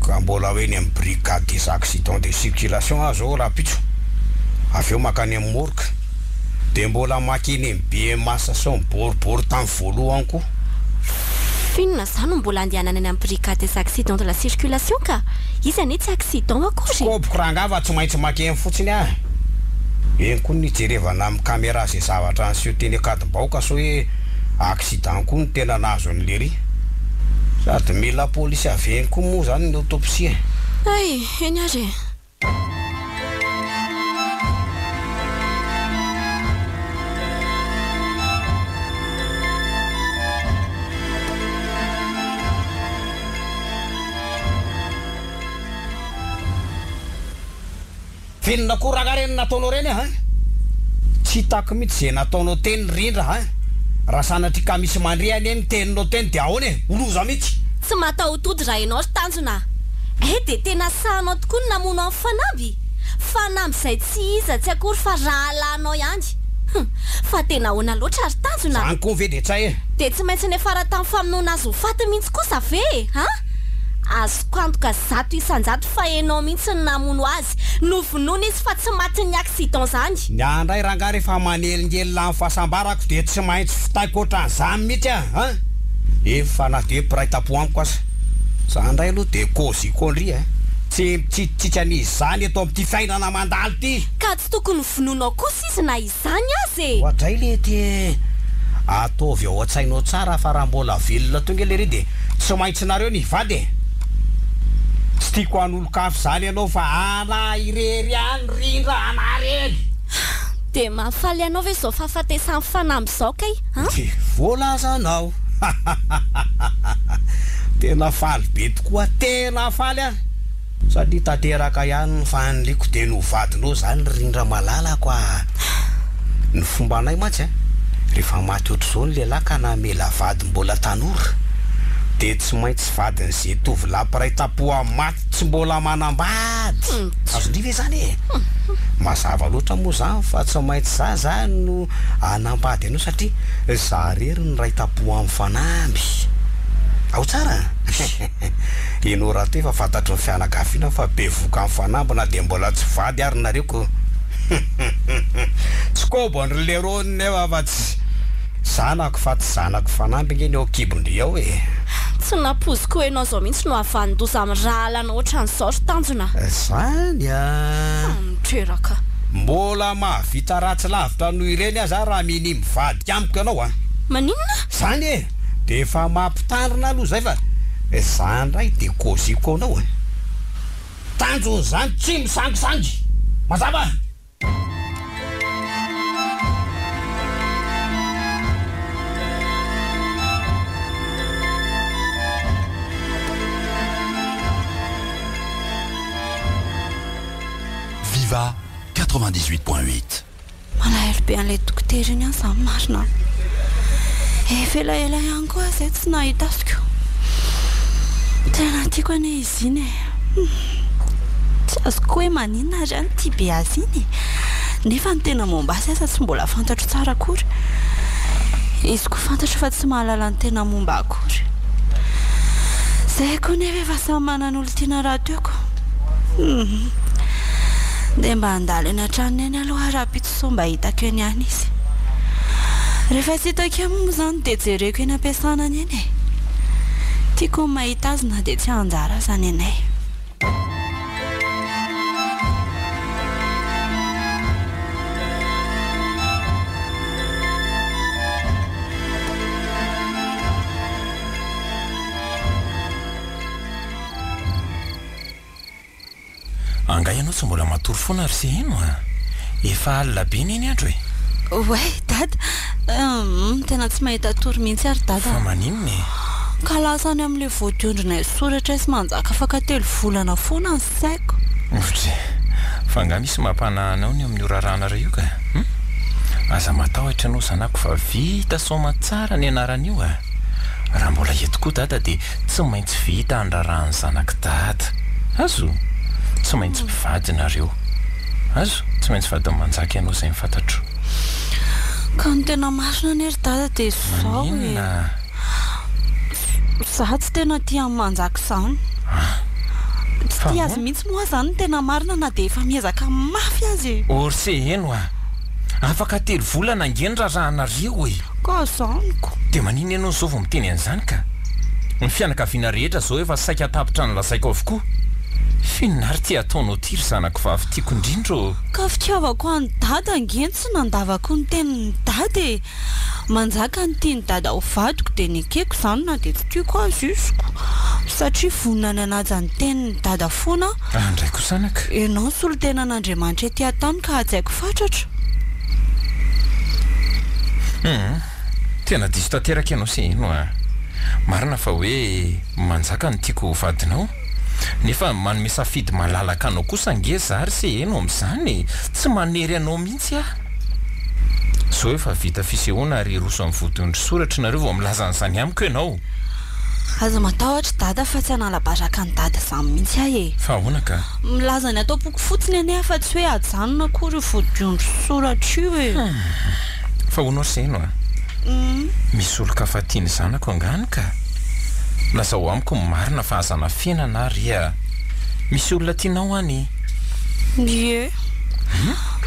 ka mbola hoe ny amin'ny brigade des accidents de circulation azo raha pitso avy eo makany amin'ny morgue dia mbola makiny amin'ny BMS boribory tamin'ny voalohany koa finona zany mbola andehanana any amin'ny brigade des accidents de la circulation ka izy ane tsy accident akory skoboko raha ngava tsy maintsy makeny fotsiny eny koa nijerevana amin'ny caméra zay zavatra an'sio teny akadimbaoka so hoe accident koa ny tena nazo an'le ry sady mila polisy aveny koa moa zany ny autopsie eny ary finona koa raga reny nataonao reny tsy hitako mihitsy zay nataonao teny rindra ha raha sanatry ka misy mandriany eny teninao teny dia ahoana e oloza mihitsy tsy mataotody raha ianao ry tanjona de tena sahanao tokoa ny namono amin'ny fanamby fanamby izay tsy iza tsy akory fa rahalanao ihany fa tena ahoana loatra ry tanjona zany koa ve de tsay e de tsy maintsy ny afara tamin'ny famonoana azy ho faty mihitsy kosa ve ha azoko antoka zato isan-jato fa enao mihitsy ny namono azy novonoana izy fa tsy maty ny accident zany ny andray rangahy rehefa manelingely amin'ny fahasambarako de tsy maintsy fitaiko ohatran'izany mihitsy a efa na de piraitam-po amiko aza zany ndray aloha de kozy kondry tsy mitsitsitsika an'izy zany eto amin'ity fiainana mandalo ty ka tsy tokony vonoanao kosa izy na izany azy e ohatray le ty ataovy ao an-tsainao tsara fa raha mbola velona tonga le ry de tsy maintsy nareo ny vady tsy tiako an'olo-kafy zany ianao fa ana irery any rindra anareny de mahafaly anao ve zao fahafatesan'ny fanamby zao kay de voalaza anao tena faly be tokoa tena faly a sady tanteraka ihany ny fanliko de novadinao zany rindra malalako ny fomba anay mantsy rehefa maty ohatr' zao ny lehilahy ka namela vady mbola tanora de tsy maintsy vadin'izay tovolahy piraitam-po amin'ny maty tsy mbola manambady azondry ve zany e mazava loatra moa zany fa tsy maintsy za zany no anambady anao satria za rery ny raitam-po amin'ny fanamby ao tsara enao raha to efa fantatry ny fianakaviana fa be voka amin'ny fanamby na de mbola tsy vady ary nareo ko tsy kobonry lerony nefa fa tsy zanako fa tsy zanako fanamby ngeny ao kibondry ao e tsy napoziko enao zao mihitsy no havandoza amin'ny raha alana ohatran'izao ry tanjona zany toeraka mbola mahavita ratsy lavitra noho ireny aza raha mini mivadika amiko ianao maninona zany e de efa mampitandrina aloha zay fa zany ray de koziko anao tanjony zany tsy misangisangy mazava Viva 98.8 malahelo be an'ilay dokotera iny any zany marina elaela ihany koa zay tsy nahita azoko tena tiako ane izy iny tsy azoko hoe maninona ary any tia be azy iny nefa ny tena momba azy aza tsy mbola fantatro tsara akory izy ko fantatro fa tsy mahalala ny tena momba akory zay koa nefa efa samy manan'olo tiana raha teoko de mba andalo eny an-tranony eny aloha raha-pitsoa mba hitako eny any izy rehefa tsy hitako moa zany de jereko eny ampiasanany eny tiako mahita azy na de tsy anjara zany enay anga ianao tsy mbola matory foana ry se ino efa alina be neny andro ouais dada tena tsy mahita tory mihitsy ary dada fa maninona ka lasany amin'ilay voadiondrina soratra sy manjaka afaka 3 volana foana ny saiko ohatry fa nga misy mampananao ny amin'ny orarana io ka aza matahotra anao zanako fa vita soma tsara ny anaran'io raha mbola eto koa dada de tsy maintsy vita andrarahany zanaka dada azo tsy maintsy mpivady nareo azo tsy maintsy vady manjaka ianao zay mifantatro ka ny tena marina ny ery dada de zao za tsy tena tia manjaka zany tsy tia azy mihitsy moa zany tena marina na de efa miezaka mafy azy orse eno afaka 3 volana angeny rahanareo ka zaniko de manina ianao zao vao miteny an'izany ka ny fianakaviana rehetra zao efa saika tapitra ny lazaiko avokoa finary ty ataonao tiry zanako vavy tiako indrindro ka fitiavako any dada angeny tsy nandavako ny tenin'ny dada manjaka ny tiany dada ho vadiko de nekeko zany na de tsy tiako azy iziko satria vonina ny anaja ny tenin'ny dada foana andray ko zanaka enao solo tena n'Andriamanitra ety atany ka hajaiko fatratra tena diso tanteraka ianao se ino marina fa hoe manjaka ny tiako ho vadinao nefa manome safidy malalaka anao kosa nge zary se eno amin'izany tsy manery anao mihitsy sao efa vita fisehoana ary roso amin'ny votondry soratra nareo vao milaza an'izany amiko ianao. Aza matahotra dada fa tsy hanala-baraka ny dada izany mihitsy ahy e. Fa ahoana ka? Milaza ny atao boky fotsiny anie fa tsy hoe ajanona akory io votondry soratra io e. Fa hono seno a? Misy olo-ka fa tiany zanako angany ka. Lasa ho amiko marina fa azana fiainana ary misy olona tianao any. Ie.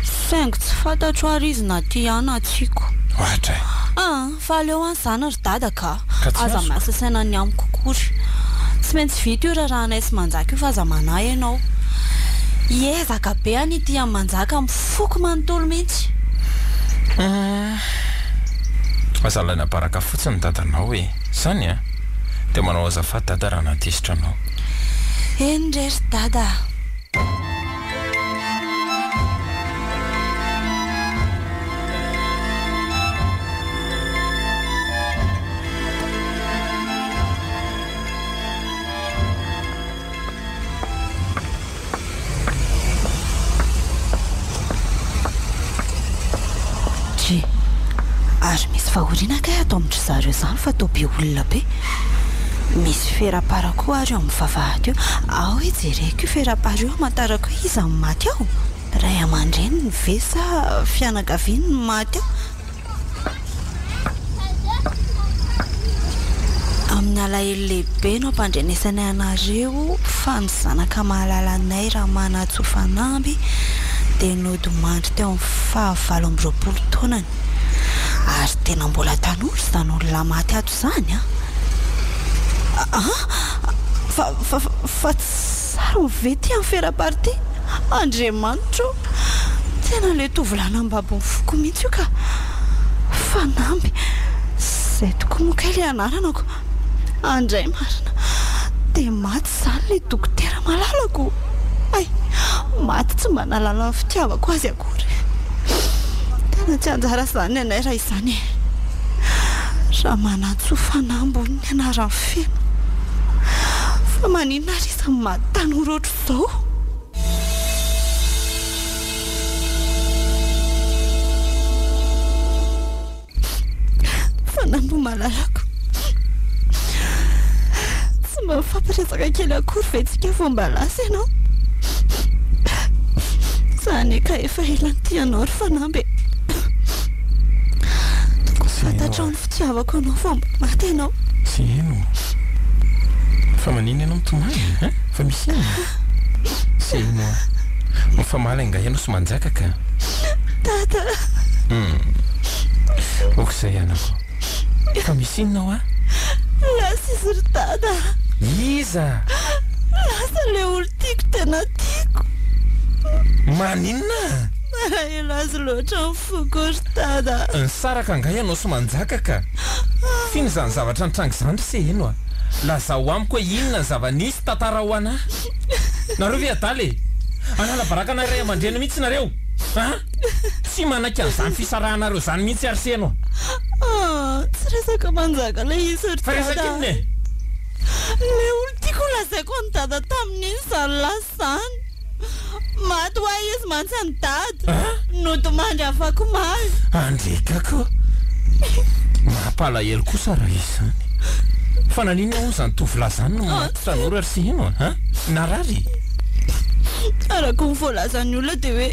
Saingy tsy fantatro ary izy na ty ana tiako. Ohatra. Fa aleo an'izany ry dada ka. Aza masasaina ny amiko kory. Tsy maintsy vita io rahanay sy manjaka io fa aza manahy ianao. Ezaka be any ity amin'ny manjaka mifoko manontolo mihitsy. Azalaina baraka fotsiny dadanao e. Zany a? Dia manao azafady dada raha natesitra anao. Eny ry dada. Ary misy fahoriana kay atao amin'ny zareo izany fa atao be olona be. Misy ferapara koa ary eo amin'ny vavahady eo. Ao hoe jereko io ferapara io amantarako hoe iza ny maty ao. Ray aman-dreny ny ve sa fianakaviany ny maty ao. Amin'ny alahelo lehibe no ampandrenesanay anareo fa ny zanaka mahalalanay raha manatsofanamby dia nodimandry teo amin'ny 25 taonany. Ary tena mbola tanora izany olona maty ato izany fa tsara mivety amin'ny feraparty. Andriamanitra tena le tovolana mbabo mifoko mihitsy io ka fanamby zay tokoa moa kay le anaranako. Andray marina dia maty izany le dokotera malalako. Ay, maty tsy mba nalala ny fitiavako azy akory. Tena tsy anjara izany anay raha izany raha manatsofa ambony ny anaran'ny fiaina. Fa maninona ary izy maty tanora ohatry izao. Fanambo malalako tsy mba mifampiresaka kely akory ventsika fomba lasa ianao. Zany ka efa elany tianao ry fanamby. Fantatra ny fitiavako anao fomba maty ianao. Sy eno. Fa manina ianao mitomany fa misy eno. Sy eno mifamaly anga ianao sy manjaka ka. Dada. Okizay anako. Fa misy inonao Lasa izy ry dada. Iza? Lasa le olo tiako tena tiako. Maninona? Ela azy loatra mifoko ry dada. Nisaraka anga ianao sy manjaka ka. Fino izany zavatra nitrangy izany sy eno Laza ho amiko hoe inona ny zava-nisy tantara ho anahy. Nareo ve adaly anala baraka na ray aman-dreny mihitsy nareo. Tsy manaiky an'izany fisarahanareo izany mihitsy ary sy eno. Tsy resaka manjaka le izy ry dada. Fa resaka inona e? Le olo tiako lazaiko ny dada tamin'iny izany lasany. Maty ho ahy izy mantsy ny dada. Nodimandry afako maly. Andrekako. Mampalahelo kosa raha izany. Fa nanina ho izany tovolazany no maty tanora ary sy eno narary. Araka ny voalazany olona dia hoe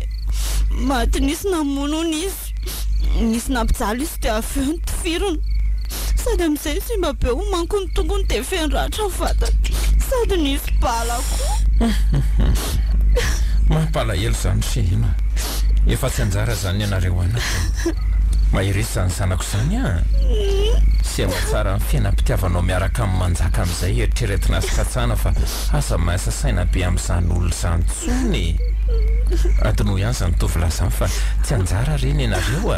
maty nisy namono nisy. Nisy nampijaly izy dia avy eo ny tifirony. Sady amin'izay sy mba be ho manko ny tongony dia fendratra vatany. Sady nisy bala koa. Mampalahelo izany sy eno. Efa tsy anjara izany ianareo anako. Mahiresy izany zanako izany sy amatsara ny fiainam-pitiavanao miaraka amin'ny manjaka amin'izay eritreretina sy katsana fa asa maisa saina be amin'izany olona izany tsony. Adino ihany izany tovolahy fa tsy anjara reny ianareo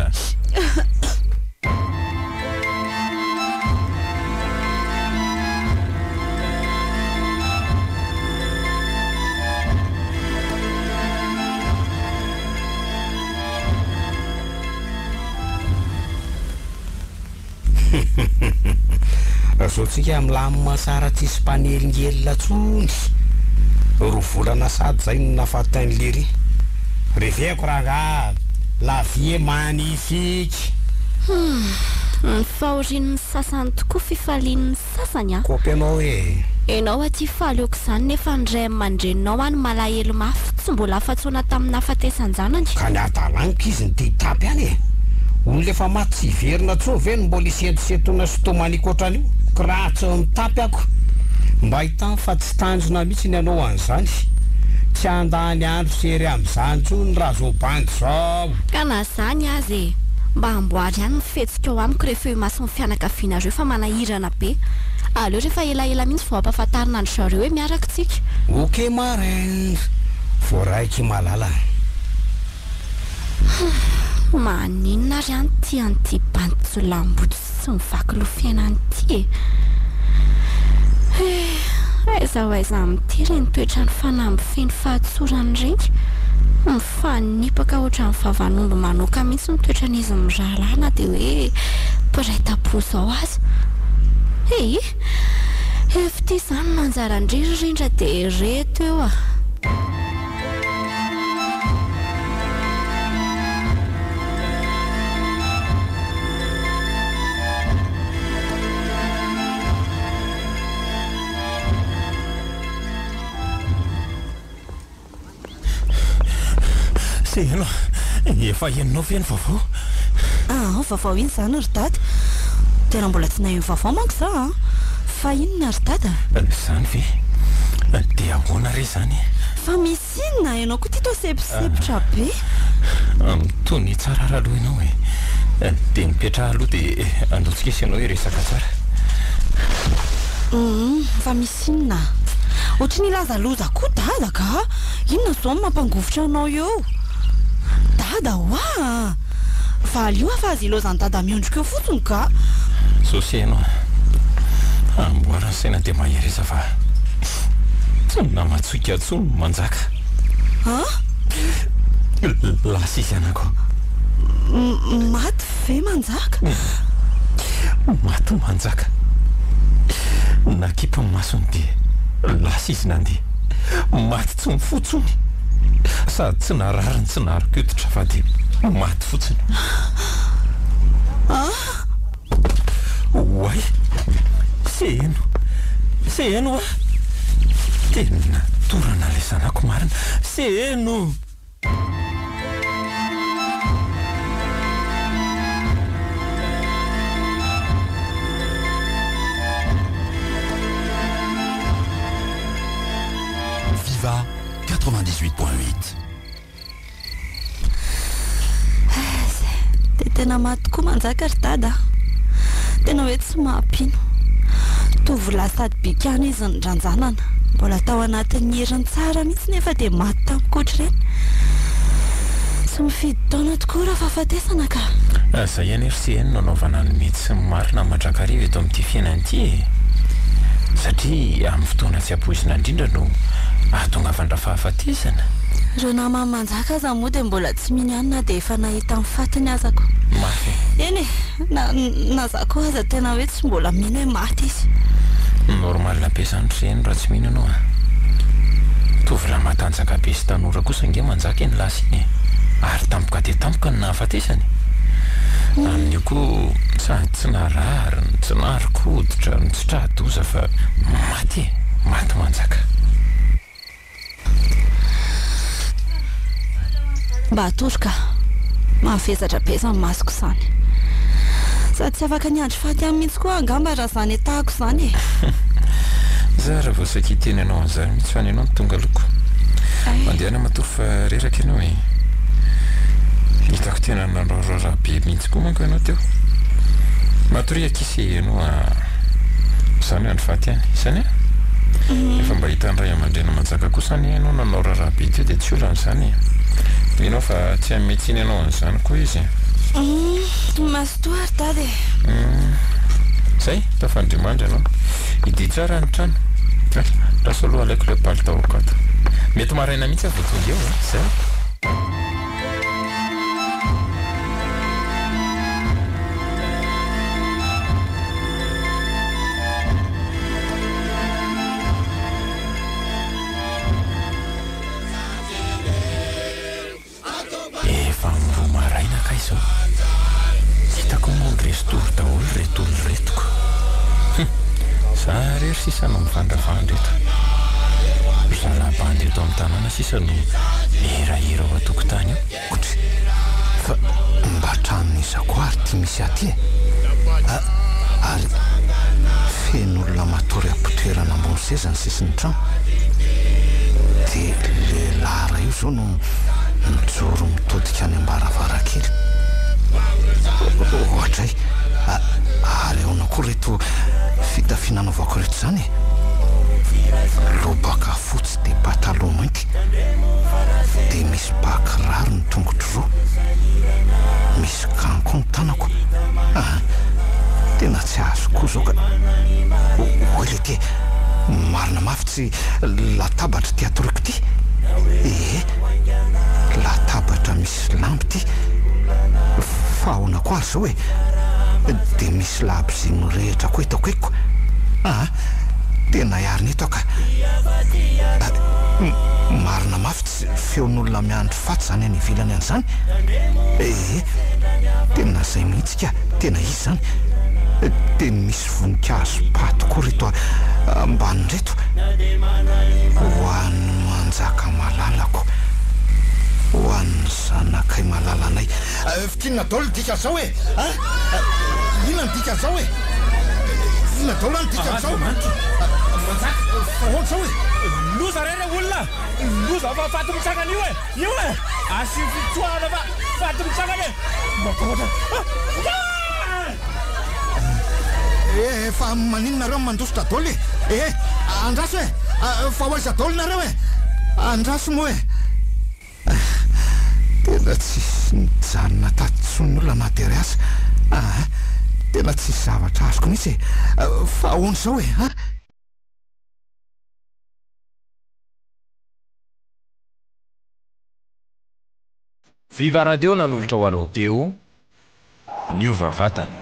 Azotsika milamina tsara tsisy mpanelingelina tsony. Roa volana sady zay no nafatany lery. Reveko raha la vie magnifique. Ny fahorian'ny sasany tokoa fifalian'ny sasany a. Kopy anao hoe ianao aty faleoko izany nefa ndray mandreninao any malahelo mafy tsy mbola afa-tsoana tamin'ny hafatesan-janany. Ka ny adalaniko izy ny ditapy any e. Olona efa maty tsy hiverina tso ve no mbola isentosetona sotomaniko ohatran'io. Kiratsy mitapy ako. Mba hitany fa tsy tanjona mihitsy ny anao an'izany. Tsy andany andro sery amin'izany tsony raha zao bandy zao. Ka na zany azy e. Mba amboary ihany mifetsika ao amiko rehefa eo maso ny fianakavianareo fa manahirana be. Aleo rehefa elaela mihitsy vao ampahafantarina andro zareo hoe miaraka tsika. Ok marin. Vao raiky malala. Maninona ry any ty an'ty bandy sy mivaky lo fiainany ty e. Aiza ho aiza mitiry ny toetra ny fanahy feno fahatsorany reny. Mifanipaka ohatran'ny vavan'omby manoka mihitsy ny toetran'izy miralana dia hoe piraita-po zao azy. Efty izany manjara indrindra dia reto eo a. Se ianao efa henonao ve ny vaovao? Vaovao iny izany ry dada. Tena mbola tsy nahay ny vaovao manko za a. Fa inona ry dada? Izany ve? Dia ahoana re izany? Fa misy inona ianao koa ty to seposepotra be. Tony tsara raloha ianao e. Dia mipetraha aloha dia andotsika isy ianao hoe resaka tsara. Fa misy inona? Ohatry ny lazaloza koa dada ka. Inona zao mampangovotra anao eo? Dada hoa. Valy io afa azy ilozany dada miondrika eo fotsiny ka. Sosy ianao. Amboarany saina dia mahereza fa tsy namatsoika tsony manjaka. Lasa izy anako. Maty ve manjaka? Maty manjaka. Nakipa masony dia lasa izy nandeha. Maty tsy mifotsony. Sady tsy narariny tsy narokoditra fa dia maty fotsiny. Oay, se eno a. Tena torana ilay zanako marina. Se eno. Viva 98.8. Dia tena maty koa manjaka ry dada. Tena hoe tsy mahampino. Tovolahy sady bikana izy ny ranjanana. Mbola tao anatin'ny heriny tsara mihitsy nefa dia maty tamiko ohatr'ireny. Tsy mifidy taona tokoa raha fahafatesana ka. Zay ihany ery se eno nanaovana ny mety sy ny marina mandrakariva eto amin'ity fiainan'ity e. Satria amin'ny fotoana tsy ampoizina indrindra no ahatongavandra fahafatesana. Ireo namany manjaka aza moa dia mbola tsy minianina dia efa nahita amin'ny fatiny azako. Mafy. Eny e, na za koa aza tena hoe tsy mbola mino hoe maty izy. Normal be izany ry eno raha tsy mino ianao a. Tovolahy matanjaka be sy tanora kosa nge manjaka eny lasa iny e. Ary tampoka dia tampoka ny nahafatesany. Amin'io koa sady tsy narariny, tsy narokoditra, tsy tradoza fa maty manjaka. Mba atoroka, mahafezatra be izany masoko izany. Sady tsy afaka niandry faty amin'ny mihitsy koa angamba raha izany atahako izany e. Za raha vao sakiteny ianao an'izany mihitsy fa ny ianao ny tonga loko. Mandehana matory fa reraka ianao e. Hitako tena nandraoraoraha be mihitsy koa manko ianao teo. Matory akisy ianao izany andro faty ihany, izany a? Efa mba hitandray aman-drena manjaka kosa ny ianao nanao raha be teo dia tsy olan'izany e. Ianao fa tsy ametsiny ianao an'izany koa izy. Mazotoa ry dada e. Zay, tafandrimandry ianao. Idia tsara ny trano. Lasa aloha alaiko ilay palitao akato. Mety maraina mihitsy avy tonga eo a, zay. Efa mroa za rery sisa no mifandravandra eto zalabandy eto amin'ny tanàna sisa no hirahira ao atokotany io otry fa mba tranon'izako ary tia misy aty ary fen'olona matory ampotoerana ambony seza ny sisin'ny trano dia lehilahy io zao no mijoro mitodika any ambaravarakely ohatray ary eona koa reto fitafinanaovako reto zany lobaka fotsy dia pataloha mainty dia misy bakiraro ny tongotro roa misy kanko ny tanako tena tsy azo koa zao ka oele ty marina mafy tsy latabatra ty atoriko ty latabatra misy lampy ty fahona ko ary zao dia misy laby zay mirehitra koa hitako eko tena iarina eto ka marina mafy tsy feon'olona miandro faty zany any ivilany an'izany tena zay mihitsy ka tena izy zany dia misy voninkazo paty koa reto ambany reto ho an'ny manjaka malalako ho an'ny zanakay malalanay fitinina dolo dika zao inona ny dika zao fitinina dolo any dika zao fahoana zao loza reny olona loza fa faty mitsangana io asy fitoana fa faty mitsangana matahotra fa maninonareo mandositra dolo andraso fa hoaiza dolo nareo andraso moa tena tsisy nijanona tatitson'olona matery aza tena tsisy zavatra azoko mihitsy fa ahoana zao Viva Radio nanolotra ho anao teo ny ovavatana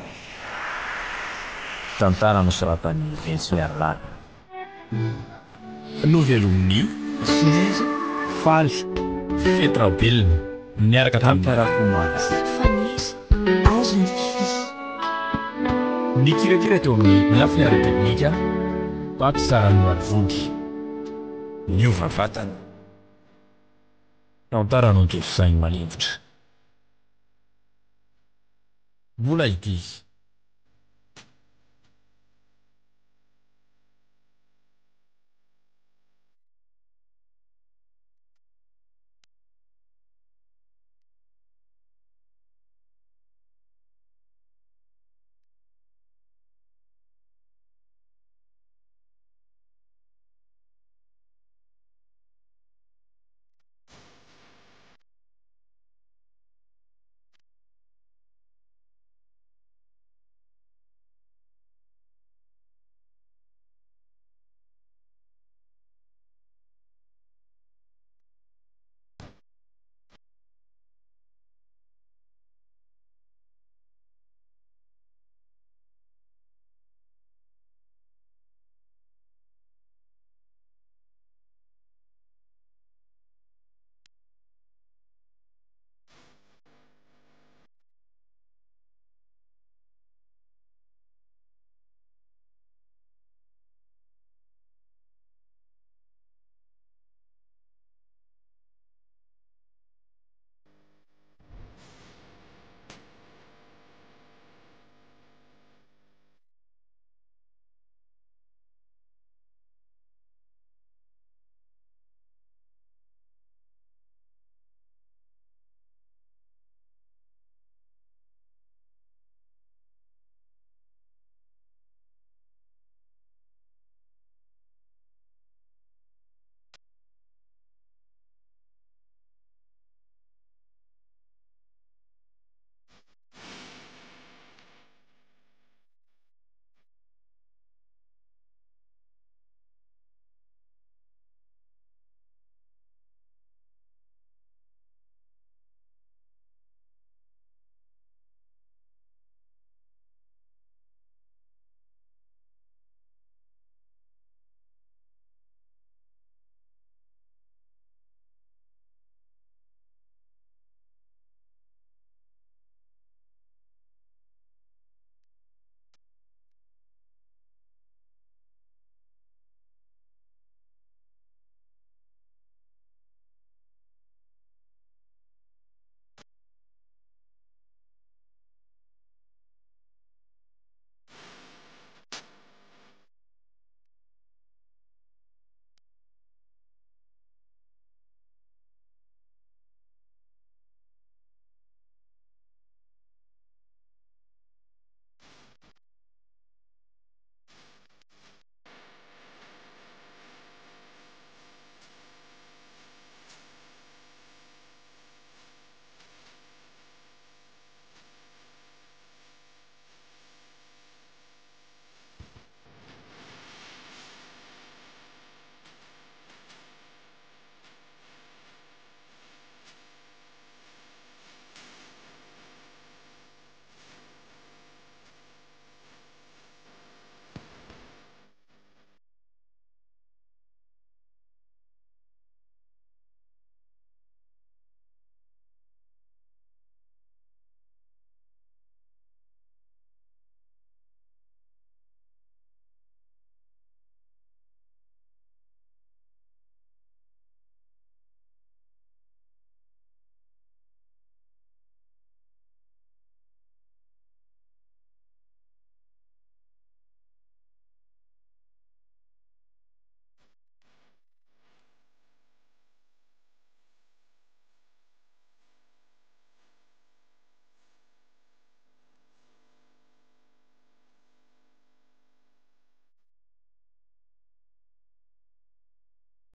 tantara nosoratan'ny Vincent Arlany novelomny sizy faly fetrabelona miaraka tamintarakomana ny kirakira teo amin'ny lafiny ara-teknika mpampisarano arivody ny ovavatana tantara no tosainy malinvotra mbola ity